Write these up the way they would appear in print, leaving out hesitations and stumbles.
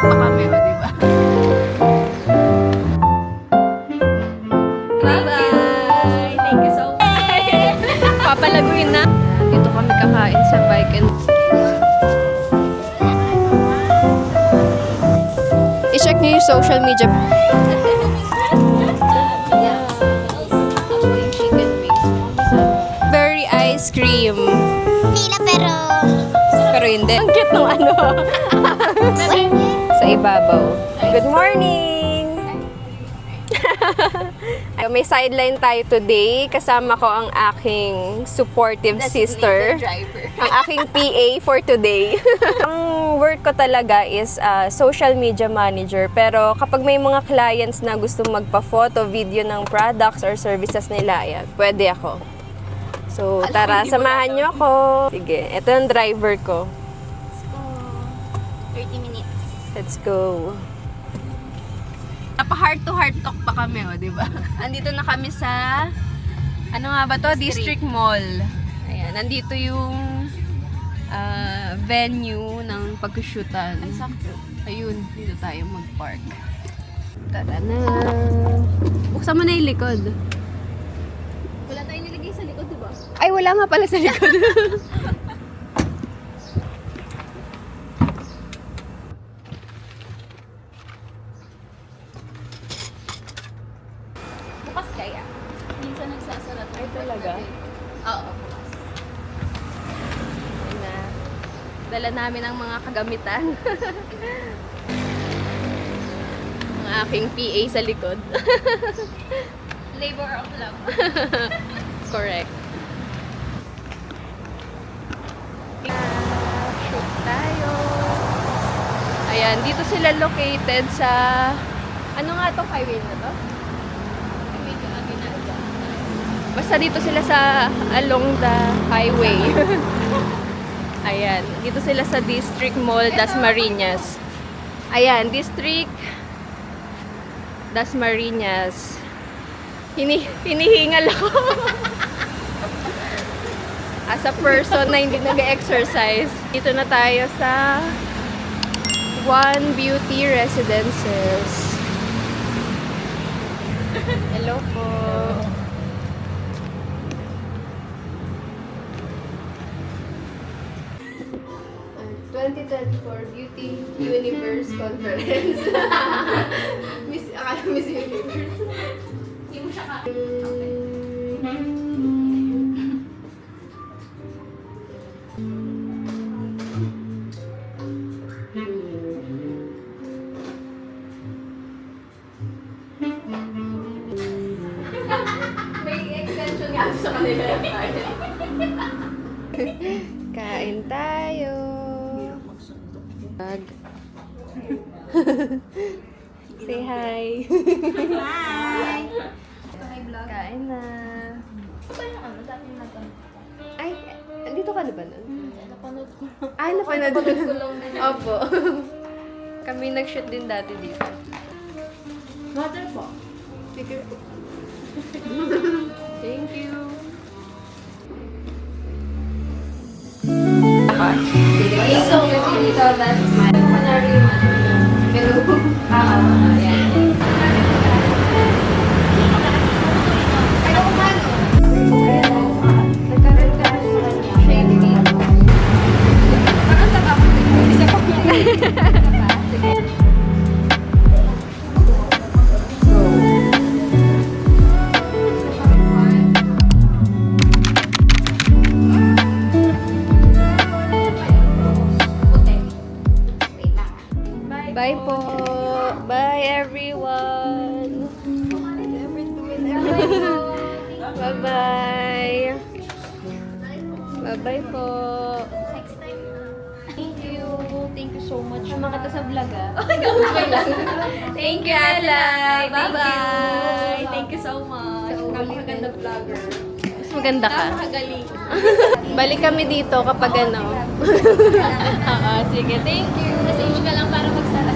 pa kami, o, diba? Bye-bye! Thank you so much! Papalaguin na. Dito kami kakain sa bike and i-check niyo yung social media. Berry ice cream. Pila pero hindi. Ang cute nung ano. Sa ibabaw. Good morning! May sideline tayo today. Kasama ko ang aking supportive sister. Ang aking PA for today. Ang work ko talaga is social media manager. Pero kapag may mga clients na gusto magpa-photo, video ng products or services nila, yan, pwede ako. So, tara, samahan nyo ako. Sige, ito yung driver ko. 30 minutes. Let's go. Napa-heart to heart talk pa kami, o, diba? Andito na kami sa, ano nga ba to? District Mall. Ayan, nandito yung venue ng pag-shootan. Ay, sakto. Ayun, dito tayo mag-park. Tara na. Buksan mo na yung likod. Wala tayong nilagay sa likod, diba? Ay, wala nga pala sa likod. Bukas kaya. Minsan nagsasarat. Ay, talaga? Oo, bukas. Ayun na. Dala namin ang mga kagamitan. Ang aking PA sa likod. Labor of love. Correct. Shoot tayo. Ayan, dito sila located sa... Ano nga itong highway na to? Basta dito sila sa along the highway. Ayan, dito sila sa District Mall, Dasmariñas. Ayan, District Dasmariñas. Hinihingal ako. As a person na hindi nag-exercise. Dito na tayo sa One Beauty Residences. Hello po. 2024 Beauty Universe Conference. Miss Universe. Hindi mo siya ka. May extension nga sa kanila. Kain tayo. Say hi. Hi! Kain na. Ito yung ano, dati na to. Ay, andito ka na ba nun? Napanood ko. Ay, napanood Napanood ko. ko lang na. Opo. Kami nag-shoot din dati dito. Mother po. Sige po. Thank you. So, that's my pulmonary pero, ayan. Ay, ako man. Nagkaroon ka sa kanya. Shady dito. Parang takapot. Isa pa po. Sige. Bye po. Bye everyone. Bye-bye. Bye-bye po. Next time. Thank you. Thank you so much. Sama ka sa vlog ah. Okay lang. Thank you, Alay. Bye-bye. Thank you so much. Napakaganda vlogger. Mas maganda ka. Napakagaling. Balik kami dito kapag ano. Oo, sige. Thank you. Message ka lang para magsalas.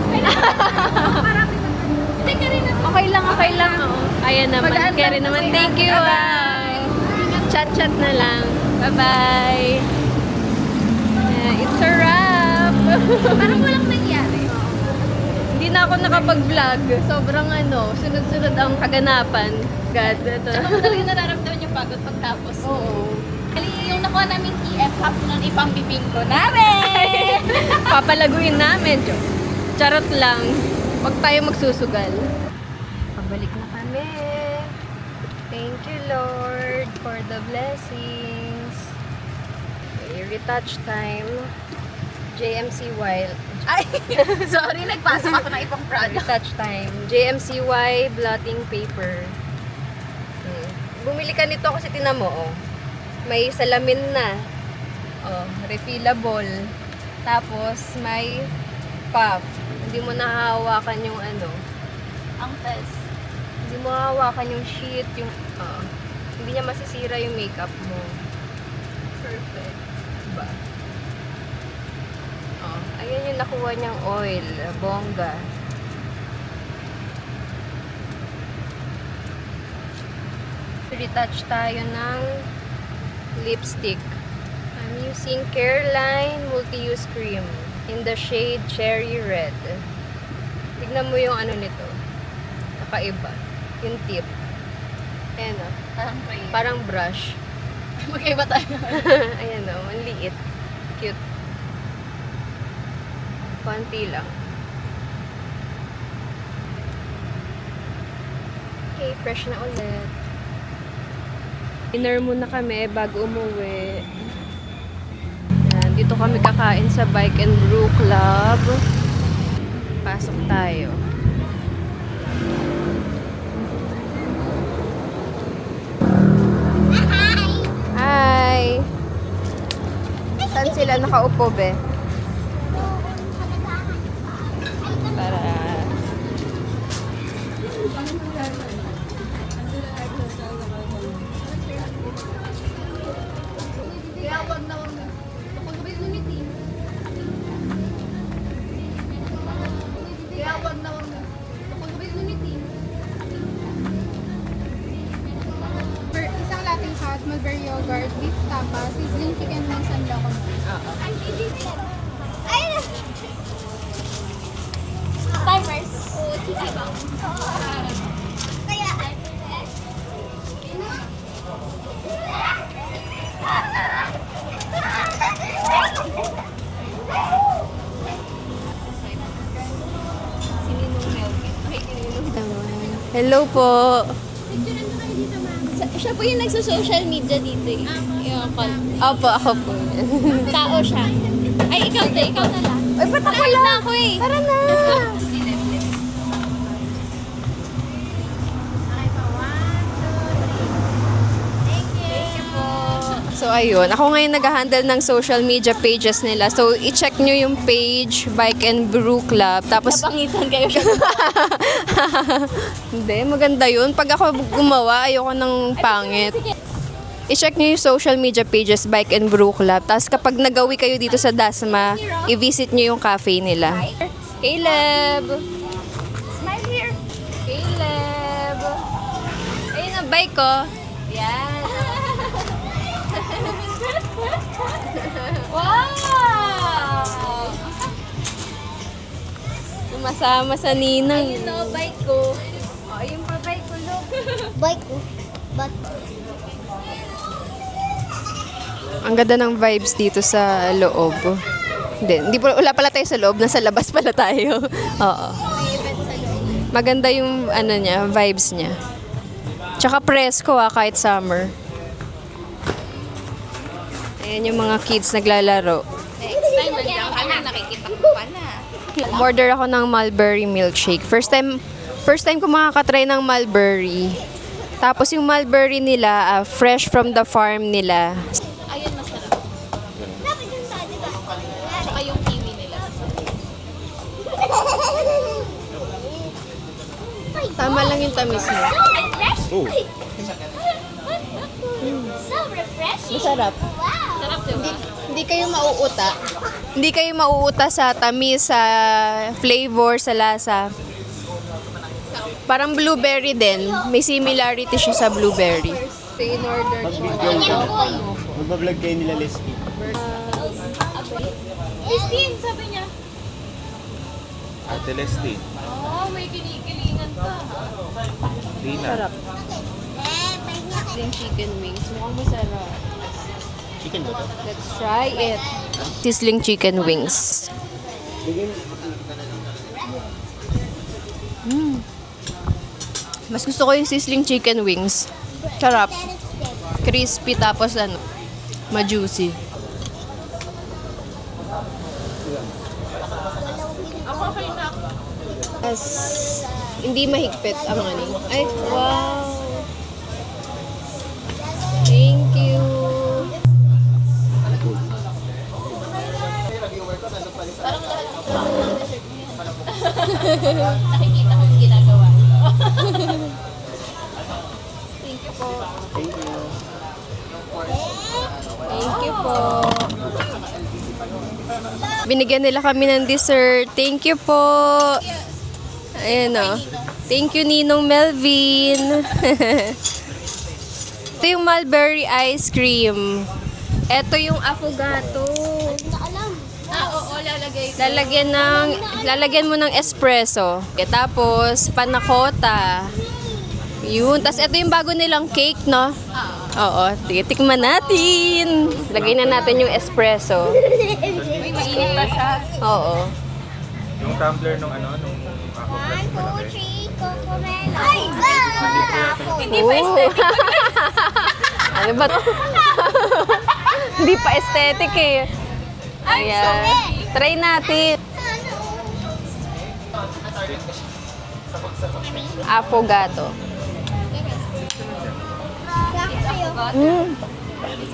Marami naman. Hindi ka rin naman. Okay lang. Oo. Ayan naman. Mag-aadlan Kaya rin naman. kasi. Thank you. Bye-bye. Chat-chat na lang. Bye-bye. It's a wrap. Parang walang nangyari. Hindi na ako nakapag-vlog. Sobrang sunod-sunod ang kaganapan. God, ito. Tsaka mo talaga nararamdaman yung pagod pagtapos. Oo. Actually, yung nakuha namin TF, half nun ipambibing ko namin! Papalaguin namin. Charot lang. Huwag tayo magsusugal. Pabalik na kami. Thank you, Lord, for the blessings. Okay, retouch time. JMC Wild. Ay! Sorry, nagpasok ako ng ibang product. Retouch time. JMCY blotting paper. Bumili ka nito kasi tinan mo, oh. May salamin na. Oh, refillable. Tapos may puff. Hindi mo nahahawakan yung Ang test. Hindi mo hahawakan yung sheet, yung hindi niya masisira yung makeup mo. Perfect. Diba? Oh, ayan yung nakuha niyang oil. Bongga. Retouch tayo ng lipstick. I'm using Careline Multi-Use Cream in the shade Cherry Red. Tignan mo yung nito. Kakaiba. Yung tip. Ayan o. Parang prayer. Parang brush. Magkaiba tayo. Ayan o. Ang liit. Cute. Konti lang. Okay, fresh na ulit. Dinner muna kami bago umuwi. Yan, dito kami kakain sa Bike and Brew Club. Pasok tayo. Hi! Saan sila nakaupo, be? Para... Kaya wag na wag na. Kung ba yung meeting? Kaya wag na wag na. Kung ba yung meeting? Isang latte hot, mulberry yogurt, beef tapa, sizzling chicken wings, and loco. Timers. Oo, chichi ba? Kaya, Hello po! siya po yung nagsa-social media dito eh. Yung Opo, ako po. tao siya. Ay, ikaw na lang. Ay, ba't ako Nahid lang? na ako eh. Tara na! So, ayun. Ako ngayon nag-handle ng social media pages nila. So, i-check nyo yung page, Bike and Brew Club. Tapos, Napangitan kayo siya. hindi, maganda yun. Pag ako gumawa, ayoko ng pangit. I-check nyo yung social media pages, Bike and Brew Club. Tapos, kapag nagawi kayo dito sa Dasma, i-visit nyo yung cafe nila. Caleb! Smile here. Caleb! Ayun ang bike ko. Yan. Wow! Sumasama sa ninang. Ayun no, bike ko. Oh, yung pa bike ko, look. Bike ko. But, Ang ganda ng vibes dito sa loob. Hindi wala pala tayo sa loob, nasa labas pala tayo. Oo. Maganda yung niya, vibes niya. Tsaka presko kahit summer. Ayan yung mga kids naglalaro. Next time, nandiyan kami, nakikita ko pa na. Order ako ng mulberry milkshake. First time ko makakatry ng mulberry. Tapos yung mulberry nila, fresh from the farm nila. Ayun, masarap. Saka yung kiwi nila. Tama lang yung tamis niya. so refreshing. Masarap. Sarap, diba? Hindi kayo mauuta. Hindi kayo mauuta sa tamis, sa flavor, sa lasa. Parang blueberry din. May similarity siya sa blueberry. So, in-order siya. Magbablog kayo nila, Leslie. Christine, sabi niya. Ate Leslie. Oh, may kinikilingan ka. Lina. Sarap. Yung chicken wings. Mukhang masarap. Chicken ba ito? Let's try it. Sizzling chicken wings. Mas gusto ko yung sizzling chicken wings. Sarap. Crispy tapos ano, ma-juicy. Yes. Hindi mahigpit ang ano. Ay, wow. Thank you. Nakikita ko yung ginagawa. Thank you po. Thank you. Thank you po. Binigyan nila kami ng dessert. Thank you po. Ayan o. Thank you, Ninong Melvin. Ito yung mulberry ice cream. Ito yung affogato. Oo, lalagay ko. Lalagyan mo ng espresso. Tapos, panna cotta. Yun. Tapos, ito yung bago nilang cake, no? Oo. Tikman natin. Lagay na natin yung espresso. Uy, mainit pa siya. Oo. Yung tumbler nung ano, nung ako plastic malaki. Hindi pa aesthetic. Ano ba to? Hindi pa aesthetic eh. Ayan. Try natin. Affogato.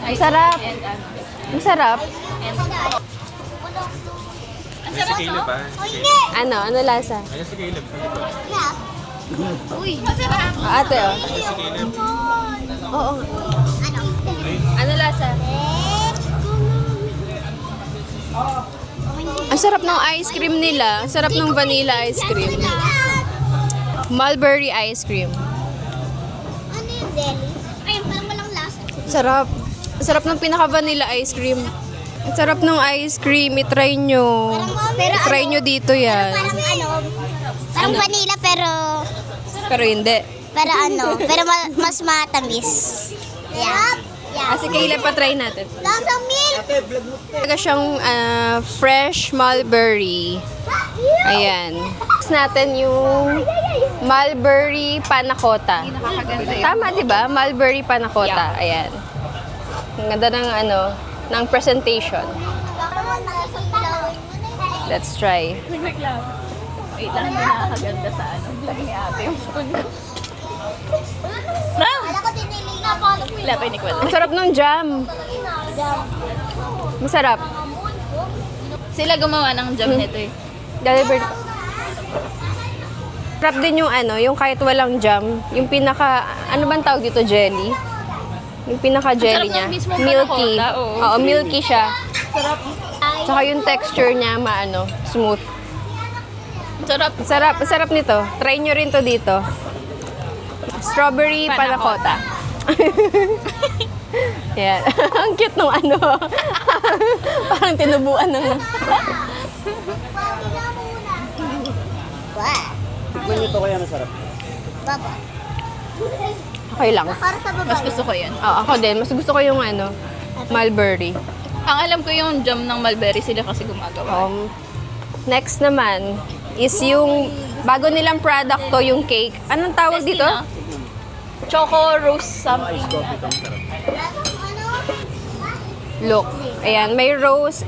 Ang sarap. Ang sarap. Ay, si Caleb ba? Si Caleb. Ano lasa? Ayun si Caleb. Sa likod. Uy, masarap. Ate, oh. Ayun si Caleb. Oo. Ano lasa? Ang sarap ng ice cream nila. Ang sarap ng vanilla ice cream. Mulberry ice cream. Ano yung deli? Ayun, parang walang lasa. Sarap. Ang sarap ng pinaka-vanilla ice cream. Ang sarap ng ice cream. I-try nyo. Pero I-try nyo dito yan. Parang parang vanilla pero Pero hindi. mas matamis. Yeah. Kasi kailan pa try natin. Lasang milk. Talaga siyang fresh mulberry. Ayan. Next natin yung mulberry panna cotta. Tama, di ba? Mulberry panna cotta. Ayan. Ang ganda ng ng presentation. Let's try. Wait lang, hindi nakakaganda sa ano. Lagi ni ate yung spoon ko. Wala ko tiniling na parang Wala pa yung Ang sarap ng jam. Masarap. Sila gumawa ng jam nito eh. Delivered. Sarap din yung yung kahit walang jam. Yung pinaka, ano bang tawag dito, jelly? Yung pinaka-jelly Ang sarap niya. ng mismong Milky. panna cotta, oo. Oo, milky siya. Tsaka yung texture niya, smooth. Sarap. Sarap, sarap nito. Try nyo rin to dito. Strawberry panna Panna cotta. Yan. Ang cute nung Parang tinubuan ng... Tikman nyo to kaya masarap. Baba. Okay lang. Para sa baba. Mas gusto ko yan. Ako din. Mas gusto ko yung mulberry. Ang alam ko yung jam ng mulberry sila kasi gumagawa. Next naman is yung bago nilang product to, yung cake. Anong tawag dito? Festina. Choco rose something. Look. Ayan, may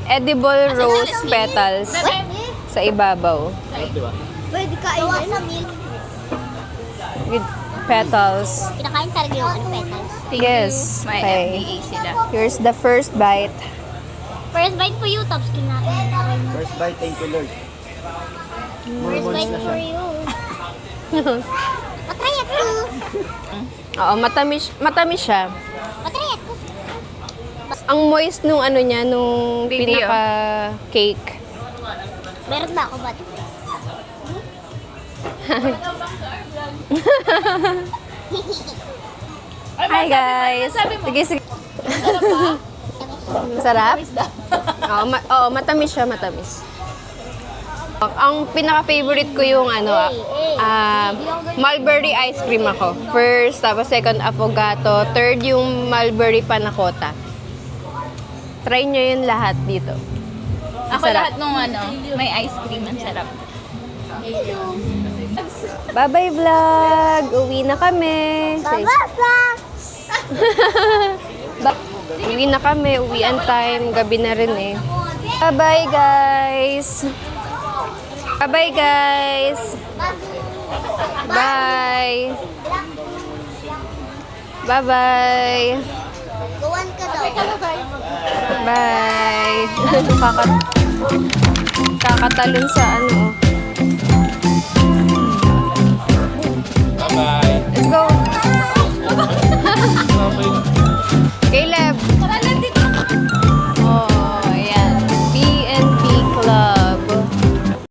edible rose petals sa ibabaw. Pwede kainin. Sa milk. With petals. Kinakain talaga yung petals. Thank Yes, you. May okay. FDA sila. Here's the first bite. First bite for you, Tops. Kinain. First bite, thank you Lord. First bite for you. Patry ako. Oo, matamis siya. Patry ako. Ang moist nung niya, nung Video. pinaka-cake. Meron ba ako ba? Hi guys! Sige, sige. Masarap? Oo, matamis siya, matamis. Ang pinaka-favorite ko yung mulberry ice cream ako. First, tapos second affogato, third yung mulberry panna cotta. Try nyo yun lahat dito. Ako Masarap. lahat nung may ice cream. Ang sarap. Bye-bye vlog! Uwi na kami. Bye-bye vlog! Uwi na kami. Uwian time. Gabi na rin eh. Bye-bye guys! Bye-bye guys! Bye! Bye-bye! Bye! Kakatalon sa ano. Bye-bye. Let's go! Okay.